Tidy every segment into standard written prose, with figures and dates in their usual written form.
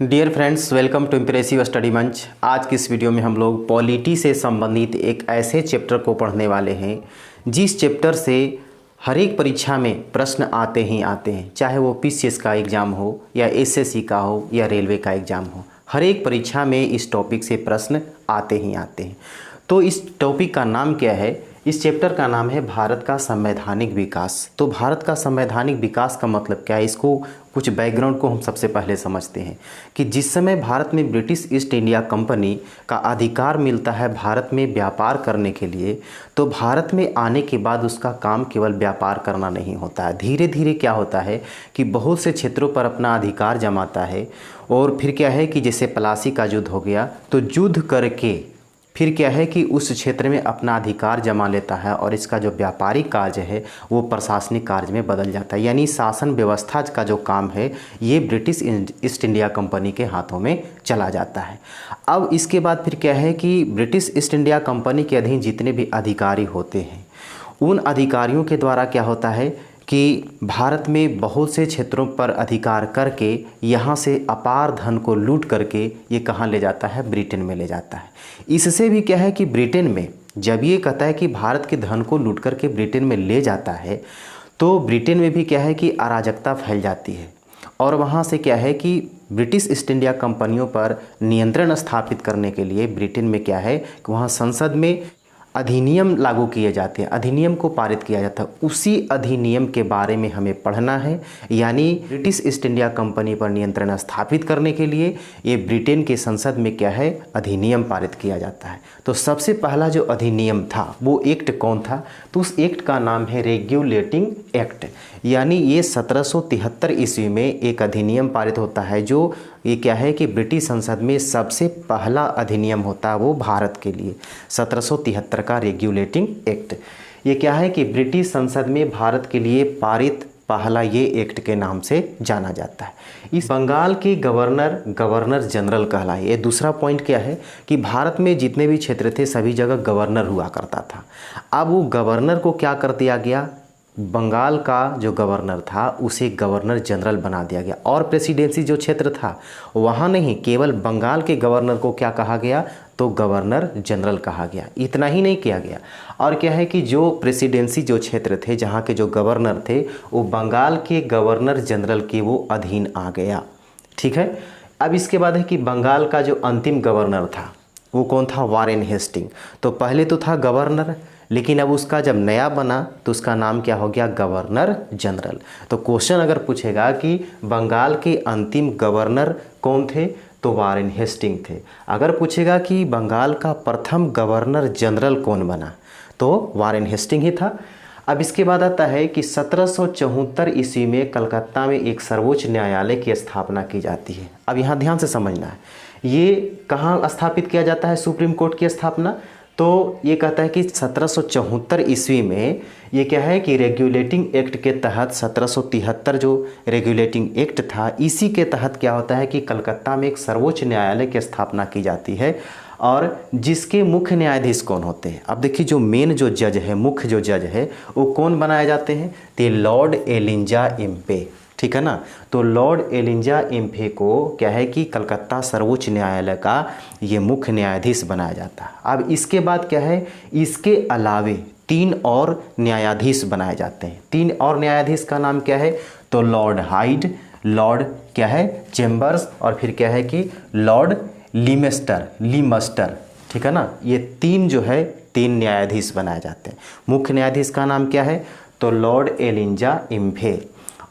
Dear friends, welcome to impressive study मंच। आज की इस वीडियो में हम लोग पॉलिटी से संबंधित एक ऐसे चैप्टर को पढ़ने वाले हैं जिस चैप्टर से हर एक परीक्षा में प्रश्न आते ही आते हैं, चाहे वो पीसीएस का एग्ज़ाम हो या एसएससी का हो या रेलवे का एग्ज़ाम हो। हर एक परीक्षा में इस टॉपिक से प्रश्न आते ही आते हैं। तो इस टॉपिक का नाम क्या है? इस चैप्टर का नाम है भारत का संवैधानिक विकास। तो भारत का संवैधानिक विकास का मतलब क्या है, इसको कुछ बैकग्राउंड को हम सबसे पहले समझते हैं कि जिस समय भारत में ब्रिटिश ईस्ट इंडिया कंपनी का अधिकार मिलता है भारत में व्यापार करने के लिए, तो भारत में आने के बाद उसका काम केवल व्यापार करना नहीं होता है। धीरे धीरे क्या होता है कि बहुत से क्षेत्रों पर अपना अधिकार जमाता है और फिर क्या है कि जैसे प्लासी का युद्ध हो गया, तो युद्ध करके फिर क्या है कि उस क्षेत्र में अपना अधिकार जमा लेता है और इसका जो व्यापारिक कार्य है वो प्रशासनिक कार्य में बदल जाता है। यानी शासन व्यवस्था का जो काम है ये ब्रिटिश ईस्ट इंडिया कंपनी के हाथों में चला जाता है। अब इसके बाद फिर क्या है कि ब्रिटिश ईस्ट इंडिया कंपनी के अधीन जितने भी अधिकारी होते हैं उन अधिकारियों के द्वारा क्या होता है कि भारत में बहुत से क्षेत्रों पर अधिकार करके यहाँ से अपार धन को लूट करके ये कहाँ ले जाता है? ब्रिटेन में ले जाता है। इससे भी क्या है कि ब्रिटेन में जब ये कहता है कि भारत के धन को लूट करके ब्रिटेन में ले जाता है, तो ब्रिटेन में भी क्या है कि अराजकता फैल जाती है और वहाँ से क्या है कि ब्रिटिश ईस्ट इंडिया कंपनियों पर नियंत्रण स्थापित करने के लिए ब्रिटेन में क्या है कि वहाँ संसद में अधिनियम लागू किए जाते हैं, अधिनियम को पारित किया जाता है। उसी अधिनियम के बारे में हमें पढ़ना है। यानी ब्रिटिश ईस्ट इंडिया कंपनी पर नियंत्रण स्थापित करने के लिए ये ब्रिटेन के संसद में क्या है, अधिनियम पारित किया जाता है। तो सबसे पहला जो अधिनियम था वो एक्ट कौन था? तो उस एक्ट का नाम है रेगुलेटिंग एक्ट। यानी ये 1773 ईस्वी में एक अधिनियम पारित होता है जो ये क्या है कि ब्रिटिश संसद में सबसे पहला अधिनियम होता है वो भारत के लिए 1773 का रेगुलेटिंग एक्ट। ये क्या है कि ब्रिटिश संसद में भारत के लिए पारित पहला ये एक्ट के नाम से जाना जाता है। इस बंगाल के गवर्नर जनरल कहलाए। ये दूसरा पॉइंट क्या है कि भारत में जितने भी क्षेत्र थे सभी जगह गवर्नर हुआ करता था। अब वो गवर्नर को क्या कर दिया गया? बंगाल का जो गवर्नर था उसे गवर्नर जनरल बना दिया गया और प्रेसिडेंसी जो क्षेत्र था वहाँ नहीं, केवल बंगाल के गवर्नर को क्या कहा गया? तो गवर्नर जनरल कहा गया। इतना ही नहीं किया गया और क्या है कि जो प्रेसिडेंसी जो क्षेत्र थे जहाँ के जो गवर्नर थे वो बंगाल के गवर्नर जनरल के वो अधीन आ गया। ठीक है। अब इसके बाद है कि बंगाल का जो अंतिम गवर्नर था वो कौन था? Warren Hasting. तो पहले तो था गवर्नर, लेकिन अब उसका जब नया बना तो उसका नाम क्या हो गया? Governor general. तो क्वेश्चन अगर पूछेगा कि बंगाल के अंतिम गवर्नर कौन थे, तो वारेन हेस्टिंग थे। अगर पूछेगा कि बंगाल का प्रथम गवर्नर जनरल कौन बना, तो वारेन हेस्टिंग ही था। अब इसके बाद आता है कि 1774 ईस्वी में कलकत्ता में एक सर्वोच्च न्यायालय की स्थापना की जाती है। अब यहाँ ध्यान से समझना है, ये कहाँ स्थापित किया जाता है सुप्रीम कोर्ट की स्थापना? तो ये कहता है कि 1774 ईस्वी में ये क्या है कि रेगुलेटिंग एक्ट के तहत 1773 जो रेगुलेटिंग एक्ट था इसी के तहत क्या होता है कि कलकत्ता में एक सर्वोच्च न्यायालय की स्थापना की जाती है और जिसके मुख्य न्यायाधीश कौन होते हैं? अब देखिए जो मेन जो जज है, मुख्य जो जज है वो कौन बनाए जाते हैं? तो लॉर्ड एलिंजा इम्पे। ठीक है ना। तो लॉर्ड एलिंजा इम्फे को क्या है कि कलकत्ता सर्वोच्च न्यायालय का ये मुख्य न्यायाधीश बनाया जाता है। अब इसके बाद क्या है, इसके अलावे 3 और न्यायाधीश बनाए जाते हैं। 3 और न्यायाधीश का नाम क्या है? तो लॉर्ड हाइड, लॉर्ड क्या है चेम्बर्स और फिर क्या है कि लॉर्ड लीमस्टर। ठीक है ना। ये 3 जो है 3 न्यायाधीश बनाए जाते हैं। मुख्य न्यायाधीश का नाम क्या है? तो लॉर्ड एलिंजा इम्फे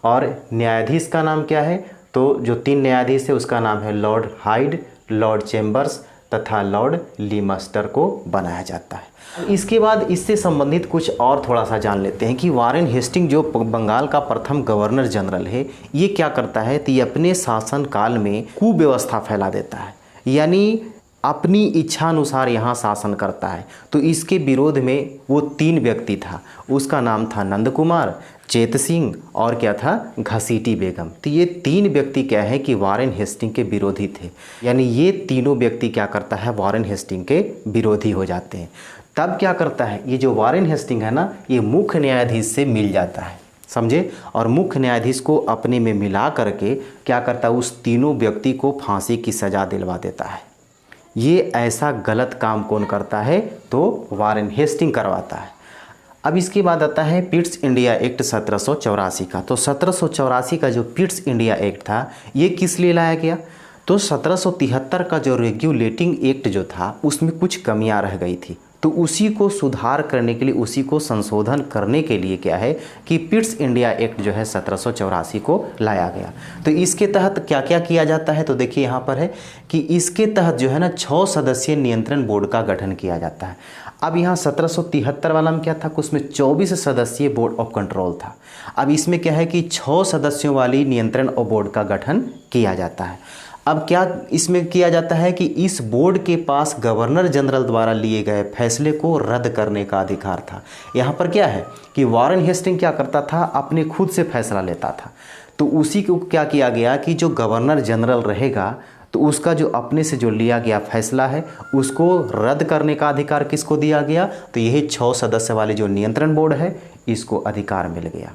और न्यायाधीश का नाम क्या है? तो जो 3 न्यायाधीश है उसका नाम है लॉर्ड हाइड, लॉर्ड चेम्बर्स तथा लॉर्ड लीमस्टर को बनाया जाता है। इसके बाद इससे संबंधित कुछ और थोड़ा सा जान लेते हैं कि वारेन हेस्टिंग जो बंगाल का प्रथम गवर्नर जनरल है ये क्या करता है? तो ये अपने शासनकाल में कुव्यवस्था फैला देता है, यानी अपनी इच्छानुसार यहाँ शासन करता है। तो इसके विरोध में वो 3 व्यक्ति था, उसका नाम था नंद कुमार, चेत सिंह और क्या था? घसीटी बेगम। तो ये 3 व्यक्ति क्या है कि वारेन हेस्टिंग के विरोधी थे। यानी ये तीनों व्यक्ति क्या करता है? वारेन हेस्टिंग के विरोधी हो जाते हैं। तब क्या करता है ये जो वारेन हेस्टिंग है ना, ये मुख्य न्यायाधीश से मिल जाता है। समझे। और मुख्य न्यायाधीश को अपने में मिला करके क्या करता है, उस तीनों व्यक्ति को फांसी की सज़ा दिलवा देता है। ये ऐसा गलत काम कौन करता है, तो वारेन हेस्टिंग करवाता है। अब इसके बाद आता है पिट्स इंडिया एक्ट 1784 का। तो 1784 का जो पिट्स इंडिया एक्ट था ये किस लिए लाया गया, तो 1773 का जो रेगुलेटिंग एक्ट जो था उसमें कुछ कमियां रह गई थी, तो उसी को सुधार करने के लिए, उसी को संशोधन करने के लिए क्या है कि पिट्स इंडिया एक्ट जो है 1784 को लाया गया। तो इसके तहत क्या क्या किया जाता है, तो देखिए यहाँ पर है कि इसके तहत जो है ना 6 सदस्यीय नियंत्रण बोर्ड का गठन किया जाता है। अब यहाँ 1773 वाला में क्या था, उसमें 24 सदस्यीय बोर्ड ऑफ कंट्रोल था। अब इसमें क्या है कि 6 सदस्यों वाली नियंत्रण और बोर्ड का गठन किया जाता है। अब क्या इसमें किया जाता है कि इस बोर्ड के पास गवर्नर जनरल द्वारा लिए गए फैसले को रद्द करने का अधिकार था। यहाँ पर क्या है कि वारेन हेस्टिंग क्या करता था, अपने खुद से फैसला लेता था। तो उसी को क्या किया गया कि जो गवर्नर जनरल रहेगा तो उसका जो अपने से जो लिया गया फैसला है उसको रद्द करने का अधिकार किसको दिया गया, तो यही 6 सदस्य वाले जो नियंत्रण बोर्ड है इसको अधिकार मिल गया।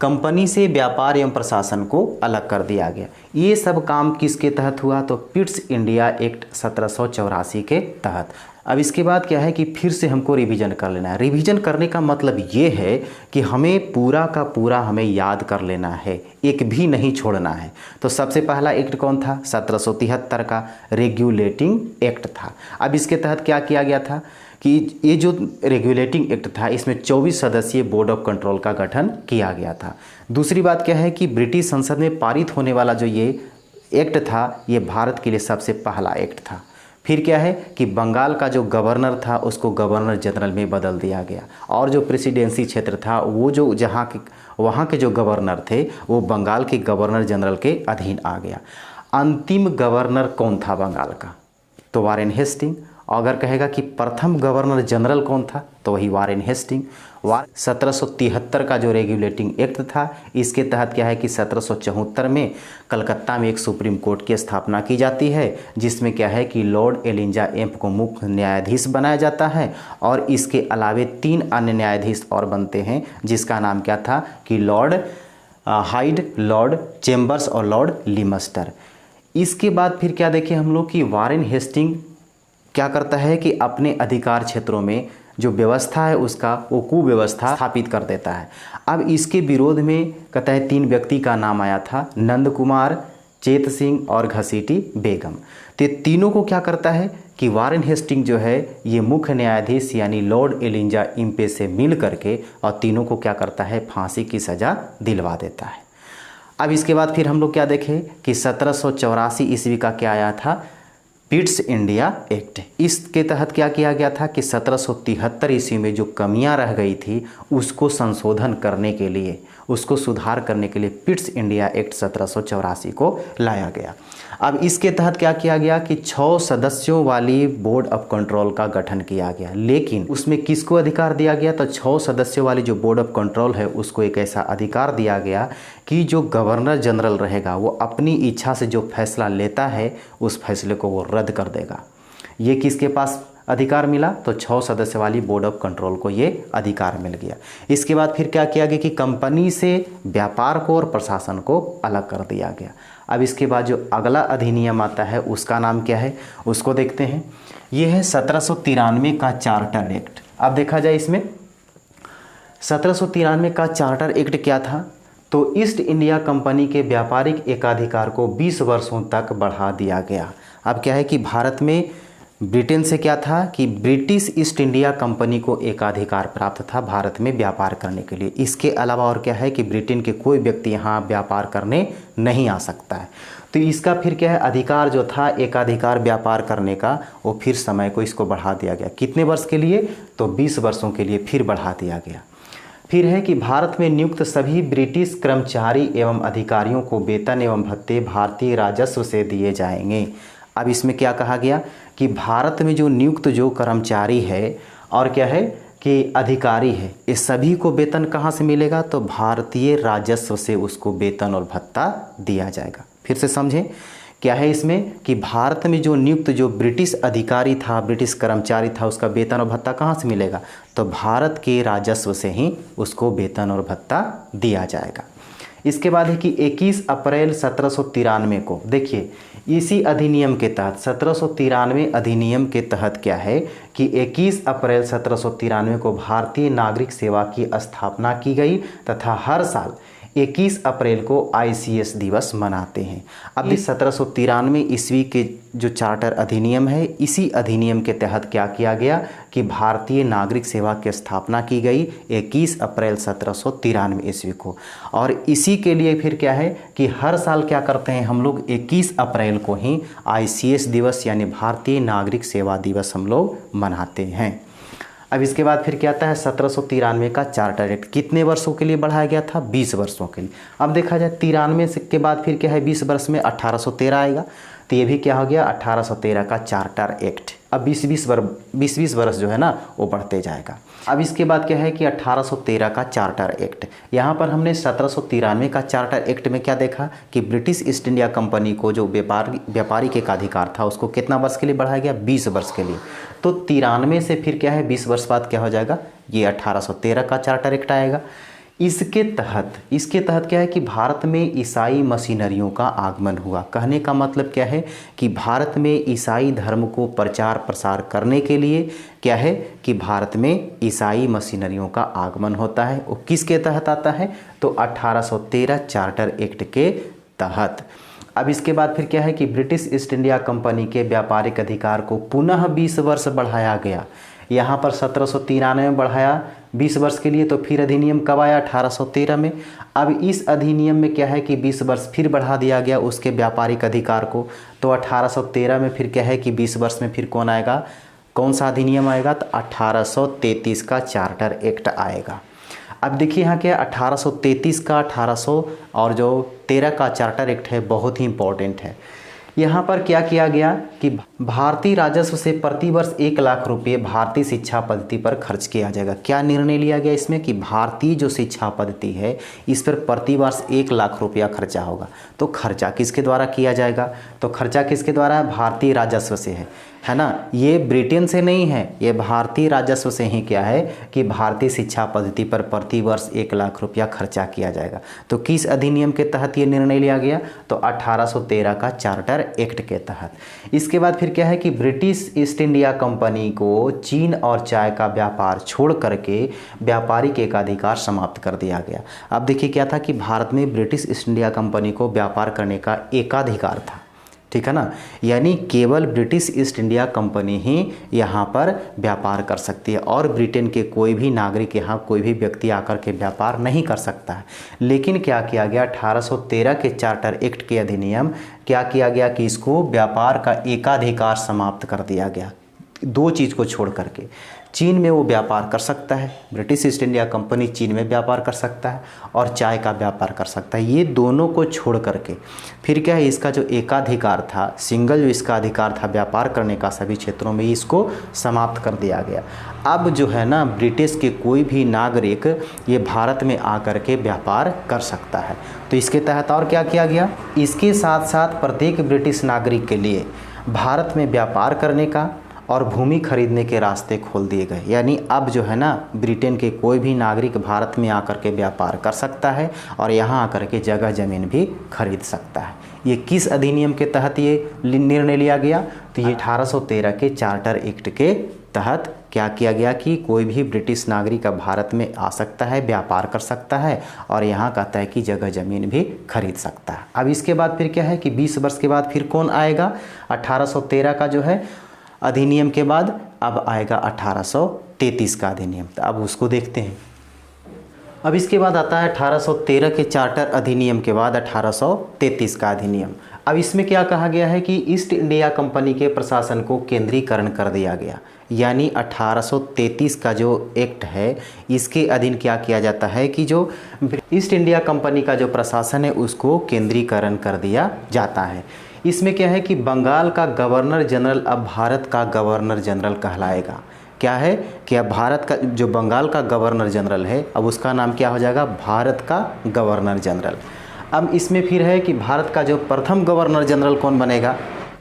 कंपनी से व्यापार एवं प्रशासन को अलग कर दिया गया। ये सब काम किसके तहत हुआ, तो पिट्स इंडिया एक्ट 1784 के तहत। अब इसके बाद क्या है कि फिर से हमको रिवीजन कर लेना है। रिवीजन करने का मतलब ये है कि हमें पूरा का पूरा हमें याद कर लेना है, एक भी नहीं छोड़ना है। तो सबसे पहला एक्ट कौन था, 1773 का रेगुलेटिंग एक्ट था। अब इसके तहत क्या किया गया था कि ये जो रेगुलेटिंग एक्ट था इसमें 24 सदस्यीय बोर्ड ऑफ कंट्रोल का गठन किया गया था। दूसरी बात क्या है कि ब्रिटिश संसद में पारित होने वाला जो ये एक्ट था ये भारत के लिए सबसे पहला एक्ट था। फिर क्या है कि बंगाल का जो गवर्नर था उसको गवर्नर जनरल में बदल दिया गया, और जो प्रेसिडेंसी क्षेत्र था वो जो वहाँ के जो गवर्नर थे वो बंगाल के गवर्नर जनरल के अधीन आ गया। अंतिम गवर्नर कौन था बंगाल का, तो वारेन हेस्टिंग। अगर कहेगा कि प्रथम गवर्नर जनरल कौन था, तो वही वारेन हेस्टिंग। 1773 का जो रेगुलेटिंग एक्ट था इसके तहत क्या है कि 1774 में कलकत्ता में एक सुप्रीम कोर्ट की स्थापना की जाती है, जिसमें क्या है कि लॉर्ड एलिजा एम्प को मुख्य न्यायाधीश बनाया जाता है, और इसके अलावे 3 अन्य न्यायाधीश और बनते हैं, जिसका नाम क्या था कि लॉर्ड हाइड, लॉर्ड चेम्बर्स और लॉर्ड लिमस्टर। इसके बाद फिर क्या देखें हम लोग कि वारेन हेस्टिंग क्या करता है कि अपने अधिकार क्षेत्रों में जो व्यवस्था है उसका वो कुव्यवस्था स्थापित कर देता है। अब इसके विरोध में कहता है 3 व्यक्ति का नाम आया था, नंद कुमार, चेत सिंह और घसीटी बेगम। तो तीनों को क्या करता है कि वारेन हेस्टिंग जो है ये मुख्य न्यायाधीश यानी लॉर्ड एलिजा इम्पे से मिल करके और तीनों को क्या करता है, फांसी की सज़ा दिलवा देता है। अब इसके बाद फिर हम लोग क्या देखें कि 1784 ईस्वी का क्या आया था, पिट्स इंडिया एक्ट। इसके तहत क्या किया गया था कि 1773 ईस्वी में जो कमियां रह गई थी उसको संशोधन करने के लिए, उसको सुधार करने के लिए पिट्स इंडिया एक्ट 1784 को लाया गया। अब इसके तहत क्या किया गया कि 6 सदस्यों वाली बोर्ड ऑफ कंट्रोल का गठन किया गया, लेकिन उसमें किसको अधिकार दिया गया, तो 6 सदस्यों वाली जो बोर्ड ऑफ कंट्रोल है उसको एक ऐसा अधिकार दिया गया कि जो गवर्नर जनरल रहेगा वो अपनी इच्छा से जो फैसला लेता है उस फैसले को वो रद्द कर देगा। ये किसके पास अधिकार मिला, तो 6 सदस्य वाली बोर्ड ऑफ कंट्रोल को ये अधिकार मिल गया। इसके बाद फिर क्या किया गया कि कंपनी से व्यापार को और प्रशासन को अलग कर दिया गया। अब इसके बाद जो अगला अधिनियम आता है उसका नाम क्या है, उसको देखते हैं। ये है 1793 का चार्टर एक्ट। अब देखा जाए इसमें 1793 का चार्टर एक्ट क्या था, तो ईस्ट इंडिया कंपनी के व्यापारिक एकाधिकार को 20 वर्षों तक बढ़ा दिया गया। अब क्या है कि भारत में ब्रिटेन से क्या था कि ब्रिटिश ईस्ट इंडिया कंपनी को एकाधिकार प्राप्त था भारत में व्यापार करने के लिए। इसके अलावा और क्या है कि ब्रिटेन के कोई व्यक्ति यहाँ व्यापार करने नहीं आ सकता है। तो इसका फिर क्या है, अधिकार जो था एकाधिकार व्यापार करने का वो फिर समय को इसको बढ़ा दिया गया। कितने वर्ष के लिए, तो 20 वर्षों के लिए फिर बढ़ा दिया गया। फिर है कि भारत में नियुक्त सभी ब्रिटिश कर्मचारी एवं अधिकारियों को वेतन एवं भत्ते भारतीय राजस्व से दिए जाएंगे। अब इसमें क्या कहा गया कि भारत में जो नियुक्त जो कर्मचारी है और क्या है कि अधिकारी है, ये सभी को वेतन कहाँ से मिलेगा, तो भारतीय राजस्व से उसको वेतन और भत्ता दिया जाएगा। फिर से समझें क्या है इसमें कि भारत में जो नियुक्त जो ब्रिटिश अधिकारी था, ब्रिटिश कर्मचारी था, उसका वेतन और भत्ता कहाँ से मिलेगा? तो भारत के राजस्व से ही उसको वेतन और भत्ता दिया जाएगा। इसके बाद है कि 21 अप्रैल 1793 को, देखिए इसी अधिनियम के तहत 1793 अधिनियम के तहत क्या है कि 21 अप्रैल 1793 को भारतीय नागरिक सेवा की स्थापना की गई तथा हर साल 21 अप्रैल को ICS दिवस मनाते हैं। अब इस 1793 ईस्वी के जो चार्टर अधिनियम है, इसी अधिनियम के तहत क्या किया गया कि भारतीय नागरिक सेवा की स्थापना की गई 21 अप्रैल 1793 ईस्वी को। और इसी के लिए फिर क्या है कि हर साल क्या करते हैं हम लोग 21 अप्रैल को ही ICS दिवस यानी भारतीय नागरिक सेवा दिवस हम लोग मनाते हैं। अब इसके बाद फिर क्या आता है 1793 का चार्टर एक्ट कितने वर्षों के लिए बढ़ाया गया था? 20 वर्षों के लिए। अब देखा जाए 93 के बाद फिर क्या है 20 वर्ष में 1813 आएगा, तो ये भी क्या हो गया 1813 का चार्टर एक्ट। अब 20 वर्ष जो है ना वो बढ़ते जाएगा। अब इसके बाद क्या है कि 1813 का चार्टर एक्ट, यहाँ पर हमने 1793 का चार्टर एक्ट में क्या देखा कि ब्रिटिश ईस्ट इंडिया कंपनी को जो व्यापारिक एकाधिकार था उसको कितना वर्ष के लिए बढ़ाया गया? 20 वर्ष के लिए। तो 93 से फिर क्या है 20 वर्ष बाद क्या हो जाएगा, ये 1813 का चार्टर एक्ट आएगा। इसके तहत क्या है कि भारत में ईसाई मशीनरियों का आगमन हुआ। कहने का मतलब क्या है कि भारत में ईसाई धर्म को प्रचार प्रसार करने के लिए क्या है कि भारत में ईसाई मशीनरियों का आगमन होता है। वो किसके तहत आता है? तो 1813 चार्टर एक्ट के तहत। अब इसके बाद फिर क्या है कि ब्रिटिश ईस्ट इंडिया कंपनी के व्यापारिक अधिकार को पुनः 20 वर्ष बढ़ाया गया। यहाँ पर 1793 में बढ़ाया 20 वर्ष के लिए, तो फिर अधिनियम कब आया? 1813 में। अब इस अधिनियम में क्या है कि 20 वर्ष फिर बढ़ा दिया गया उसके व्यापारिक अधिकार को। तो 1813 में फिर क्या है कि 20 वर्ष में फिर कौन आएगा, कौन सा अधिनियम आएगा? तो 1833 का चार्टर एक्ट आएगा। अब देखिए यहाँ क्या 1833 का 1800 और जो 13 का चार्टर एक्ट है बहुत ही इंपॉर्टेंट है। यहाँ पर क्या किया गया कि भारतीय राजस्व से प्रतिवर्ष 1 लाख रुपये भारतीय शिक्षा पद्धति पर खर्च किया जाएगा। क्या निर्णय लिया गया इसमें कि भारतीय जो शिक्षा पद्धति है इस पर प्रतिवर्ष 1 लाख रुपया खर्चा होगा। तो खर्चा किसके द्वारा किया जाएगा? तो खर्चा किसके द्वारा है? भारतीय राजस्व से है ना। ये ब्रिटेन से नहीं है, ये भारतीय राजस्व से ही क्या है कि भारतीय शिक्षा पद्धति पर प्रतिवर्ष 1 लाख रुपया खर्चा किया जाएगा। तो किस अधिनियम के तहत ये निर्णय लिया गया? तो 1813 का चार्टर एक्ट के तहत। इसके बाद फिर क्या है कि ब्रिटिश ईस्ट इंडिया कंपनी को चीन और चाय का व्यापार छोड़ करके व्यापारिक एकाधिकार समाप्त कर दिया गया। अब देखिए क्या था कि भारत में ब्रिटिश ईस्ट इंडिया कंपनी को व्यापार करने का एकाधिकार था, ठीक है ना। यानी केवल ब्रिटिश ईस्ट इंडिया कंपनी ही यहाँ पर व्यापार कर सकती है और ब्रिटेन के कोई भी नागरिक यहाँ कोई भी व्यक्ति आकर के व्यापार नहीं कर सकता है। लेकिन क्या किया गया 1813 के चार्टर एक्ट के अधिनियम क्या किया गया कि इसको व्यापार का एकाधिकार समाप्त कर दिया गया। दो चीज़ को छोड़ करके चीन में वो व्यापार कर सकता है, ब्रिटिश ईस्ट इंडिया कंपनी चीन में व्यापार कर सकता है और चाय का व्यापार कर सकता है। ये दोनों को छोड़ करके फिर क्या है इसका जो एकाधिकार था, सिंगल जो इसका अधिकार था व्यापार करने का सभी क्षेत्रों में, इसको समाप्त कर दिया गया। अब जो है ना ब्रिटिश के कोई भी नागरिक ये भारत में आकर के व्यापार कर सकता है। तो इसके तहत और क्या किया गया, इसके साथ साथ प्रत्येक ब्रिटिश नागरिक के लिए भारत में व्यापार करने का और भूमि खरीदने के रास्ते खोल दिए गए। यानी अब जो है ना ब्रिटेन के कोई भी नागरिक भारत में आकर के व्यापार कर सकता है और यहाँ आकर के जगह ज़मीन भी खरीद सकता है। ये किस अधिनियम के तहत ये निर्णय लिया गया? तो ये 1813 के चार्टर एक्ट के तहत क्या किया गया कि कोई भी ब्रिटिश नागरिक अब भारत में आ सकता है, व्यापार कर सकता है और यहाँ कहता है कि जगह ज़मीन भी खरीद सकता है। अब इसके बाद फिर क्या है कि 20 वर्ष के बाद फिर कौन आएगा? 1813 का जो है अधिनियम के बाद अब आएगा 1833 का अधिनियम। तो अब उसको देखते हैं। अब इसके बाद आता है 1813 के चार्टर अधिनियम के बाद 1833 का अधिनियम। अब इसमें क्या कहा गया है कि ईस्ट इंडिया कंपनी के प्रशासन को केंद्रीकरण कर दिया गया। यानी 1833 का जो एक्ट है इसके अधीन क्या किया जाता है कि जो ईस्ट इंडिया कंपनी का जो प्रशासन है उसको केंद्रीकरण कर दिया जाता है। इसमें क्या है कि बंगाल का गवर्नर जनरल अब भारत का गवर्नर जनरल कहलाएगा। क्या है कि अब भारत का जो बंगाल का गवर्नर जनरल है अब उसका नाम क्या हो जाएगा? भारत का गवर्नर जनरल। अब इसमें फिर है कि भारत का जो प्रथम गवर्नर जनरल कौन बनेगा,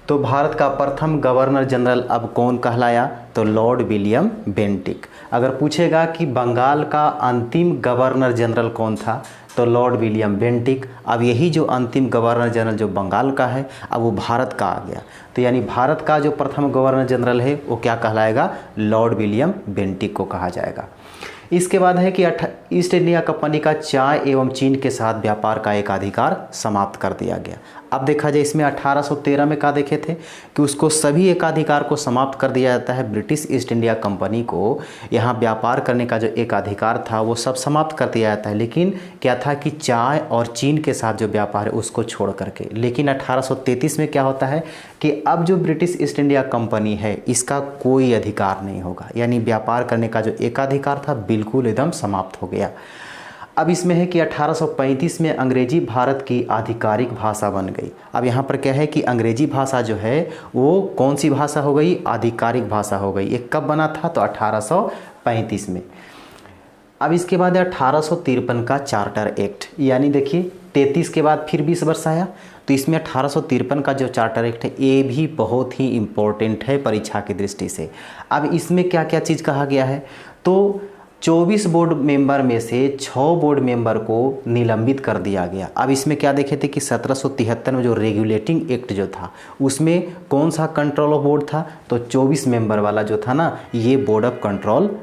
तो भारत का प्रथम गवर्नर जनरल अब कौन कहलाया, तो लॉर्ड विलियम बेंटिक। अगर पूछेगा कि बंगाल का अंतिम गवर्नर जनरल कौन था, तो लॉर्ड विलियम बेंटिक। अब यही जो अंतिम गवर्नर जनरल जो बंगाल का है, अब वो भारत का आ गया, तो यानी भारत का जो प्रथम गवर्नर जनरल है वो क्या कहलाएगा, लॉर्ड विलियम बेंटिक को कहा जाएगा। इसके बाद है कि ईस्ट इंडिया कंपनी का चाय एवं चीन के साथ व्यापार का एकाधिकार समाप्त कर दिया गया। अब देखा जाए इसमें 1813 में क्या देखे थे कि उसको सभी एकाधिकार को समाप्त कर दिया जाता है। ब्रिटिश ईस्ट इंडिया कंपनी को यहाँ व्यापार करने का जो एकाधिकार था वो सब समाप्त कर दिया जाता है, लेकिन क्या था कि चाय और चीन के साथ जो व्यापार है उसको छोड़ करके। लेकिन 1833 में क्या होता है कि अब जो ब्रिटिश ईस्ट इंडिया कंपनी है इसका कोई अधिकार नहीं होगा, यानी व्यापार करने का जो एकाधिकार था बिल्कुल एकदम समाप्त हो गया। अब इसमें है कि 1835 में अंग्रेजी भारत की आधिकारिक भाषा बन गई। अब यहाँ पर क्या है कि अंग्रेजी भाषा जो है वो कौन सी भाषा हो गई, आधिकारिक भाषा हो गई। ये कब बना था, तो 1835 में। अब इसके बाद 1853 का चार्टर एक्ट, यानी देखिए 33 के बाद फिर 20 वर्ष आया, तो इसमें 1853 का जो चार्टर एक्ट है ये भी बहुत ही इम्पोर्टेंट है परीक्षा की दृष्टि से। अब इसमें क्या क्या चीज़ कहा गया है, तो 24 बोर्ड मेंबर में से 6 बोर्ड मेंबर को निलंबित कर दिया गया। अब इसमें क्या देखे थे कि 1773 में जो रेगुलेटिंग एक्ट जो था उसमें कौन सा कंट्रोल ऑफ बोर्ड था, तो 24 मेंबर वाला जो था ना, ये बोर्ड ऑफ कंट्रोल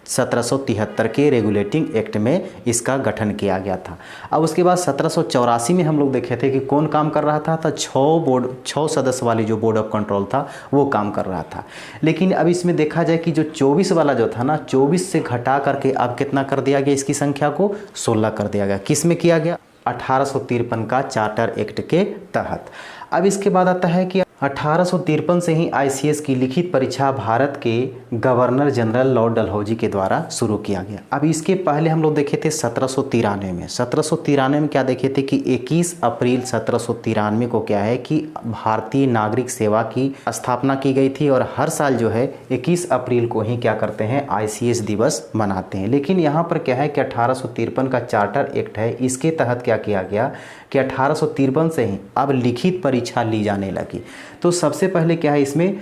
1773 के रेगुलेटिंग एक्ट में इसका गठन किया गया था। अब उसके बाद 1784 में हम लोग देखे थे कि कौन काम कर रहा था, तो 6 सदस्य वाली जो बोर्ड ऑफ कंट्रोल था वो काम कर रहा था। लेकिन अब इसमें देखा जाए कि जो 24 वाला जो था ना, 24 से घटा करके अब कितना कर दिया गया, इसकी संख्या को 16 कर दिया गया। किस में किया गया, 1853 का चार्टर एक्ट के तहत। अब इसके बाद आता है कि 1853 से ही आईसीएस की लिखित परीक्षा भारत के गवर्नर जनरल लॉर्ड डलहौजी के द्वारा शुरू किया गया। अब इसके पहले हम लोग देखे थे 1793 में। 1793 में क्या देखे थे कि 21 अप्रैल 1793 को क्या है कि भारतीय नागरिक सेवा की स्थापना की गई थी, और हर साल जो है 21 अप्रैल को ही क्या करते हैं, आईसीएस दिवस मनाते हैं। लेकिन यहाँ पर क्या है कि 1853 का चार्टर एक्ट है, इसके तहत क्या किया गया कि 1853 से ही अब लिखित परीक्षा ली जाने लगी। तो सबसे पहले क्या है, इसमें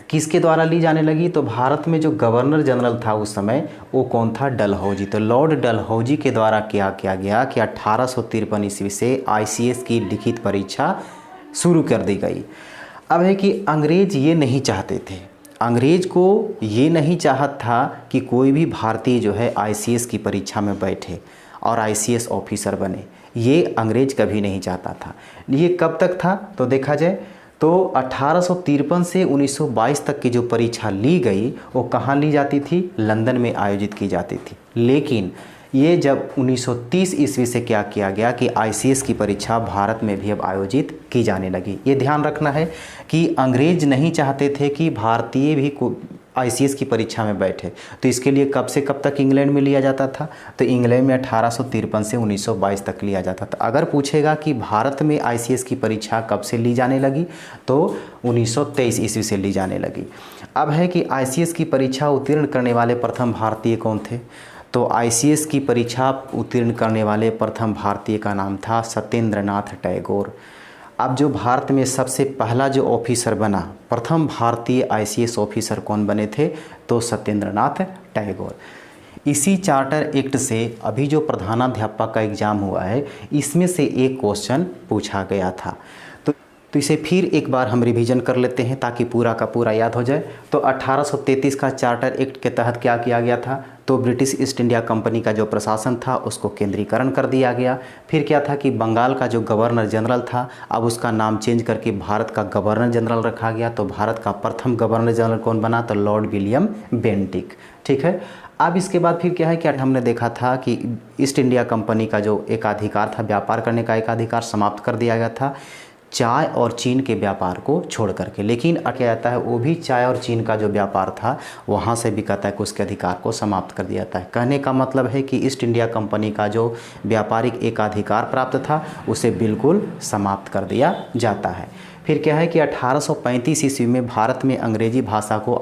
किसके द्वारा ली जाने लगी, तो भारत में जो गवर्नर जनरल था उस समय वो कौन था, डलहौजी। तो लॉर्ड डलहौजी के द्वारा क्या किया गया कि 1853 ईस्वी से आईसीएस की लिखित परीक्षा शुरू कर दी गई। अब है कि अंग्रेज ये नहीं चाहते थे, अंग्रेज को ये नहीं चाहत था कि कोई भी भारतीय जो है आईसीएस की परीक्षा में बैठे और आईसीएस ऑफिसर बने, ये अंग्रेज कभी नहीं चाहता था। ये कब तक था, तो देखा जाए तो 1853 से 1922 तक की जो परीक्षा ली गई वो कहाँ ली जाती थी, लंदन में आयोजित की जाती थी। लेकिन ये जब 1930 ईस्वी से क्या किया गया कि आईसीएस की परीक्षा भारत में भी अब आयोजित की जाने लगी। ये ध्यान रखना है कि अंग्रेज नहीं चाहते थे कि भारतीय भी आईसीएस की परीक्षा में बैठे, तो इसके लिए कब से कब तक इंग्लैंड में लिया जाता था, तो इंग्लैंड में 1853 से 1922 तक लिया जाता था। अगर पूछेगा कि भारत में आईसीएस की परीक्षा कब से ली जाने लगी, तो 1923 ईस्वी से ली जाने लगी। अब है कि आईसीएस की परीक्षा उत्तीर्ण करने वाले प्रथम भारतीय कौन थे, तो आईसीएस की परीक्षा उत्तीर्ण करने वाले प्रथम भारतीय का नाम था सत्येंद्र नाथ टैगोर। अब जो भारत में सबसे पहला जो ऑफिसर बना, प्रथम भारतीय आईसीएस ऑफिसर कौन बने थे, तो सत्येंद्र नाथ टैगोर। इसी चार्टर एक्ट से अभी जो प्रधानाध्यापक का एग्ज़ाम हुआ है इसमें से एक क्वेश्चन पूछा गया था। तो इसे फिर एक बार हम रिवीजन कर लेते हैं ताकि पूरा का पूरा याद हो जाए। तो 1833 का चार्टर एक्ट के तहत क्या किया गया था, तो ब्रिटिश ईस्ट इंडिया कंपनी का जो प्रशासन था उसको केंद्रीकरण कर दिया गया। फिर क्या था कि बंगाल का जो गवर्नर जनरल था अब उसका नाम चेंज करके भारत का गवर्नर जनरल रखा गया। तो भारत का प्रथम गवर्नर जनरल कौन बना, तो लॉर्ड विलियम बेंटिक। ठीक है। अब इसके बाद फिर क्या है कि हमने देखा था कि ईस्ट इंडिया कंपनी का जो एकाधिकार था, व्यापार करने का एकाधिकार समाप्त कर दिया गया था चाय और चीन के व्यापार को छोड़ करके। लेकिन क्या जाता है, वो भी चाय और चीन का जो व्यापार था वहाँ से भी कहता है कि उसके अधिकार को समाप्त कर दिया जाता है। कहने का मतलब है कि ईस्ट इंडिया कंपनी का जो व्यापारिक एकाधिकार प्राप्त था उसे बिल्कुल समाप्त कर दिया जाता है। फिर क्या है कि 1835 ईस्वी में भारत में अंग्रेजी भाषा को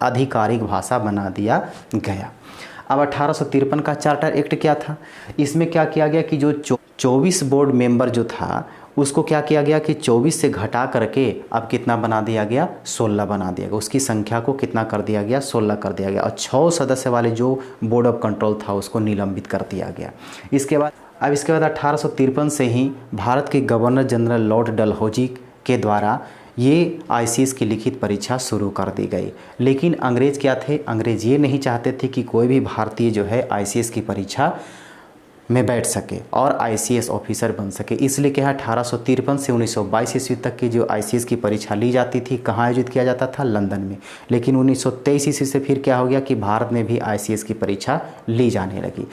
आधिकारिक भाषा बना दिया गया। अब 1853 का चार्टर एक्ट क्या था, इसमें क्या किया गया कि जो 24 बोर्ड मेंबर जो था उसको क्या किया गया कि 24 से घटा करके अब कितना बना दिया गया, 16 बना दिया गया। उसकी संख्या को कितना कर दिया गया, 16 कर दिया गया। और 6 सदस्य वाले जो बोर्ड ऑफ कंट्रोल था उसको निलंबित कर दिया गया। इसके बाद 1853 से ही भारत के गवर्नर जनरल लॉर्ड डलहौजी के द्वारा ये आईसीएस की लिखित परीक्षा शुरू कर दी गई। लेकिन अंग्रेज़ क्या थे, अंग्रेज़ ये नहीं चाहते थे कि कोई भी भारतीय जो है आईसीएस की परीक्षा में बैठ सके और आईसीएस ऑफिसर बन सके। इसलिए क्या 1853 से 1922 ईस्वी तक की जो आईसीएस की परीक्षा ली जाती थी कहाँ आयोजित किया जाता था, लंदन में। लेकिन 1923 ईस्वी से फिर क्या हो गया कि भारत में भी आईसीएस की परीक्षा ली जाने लगी।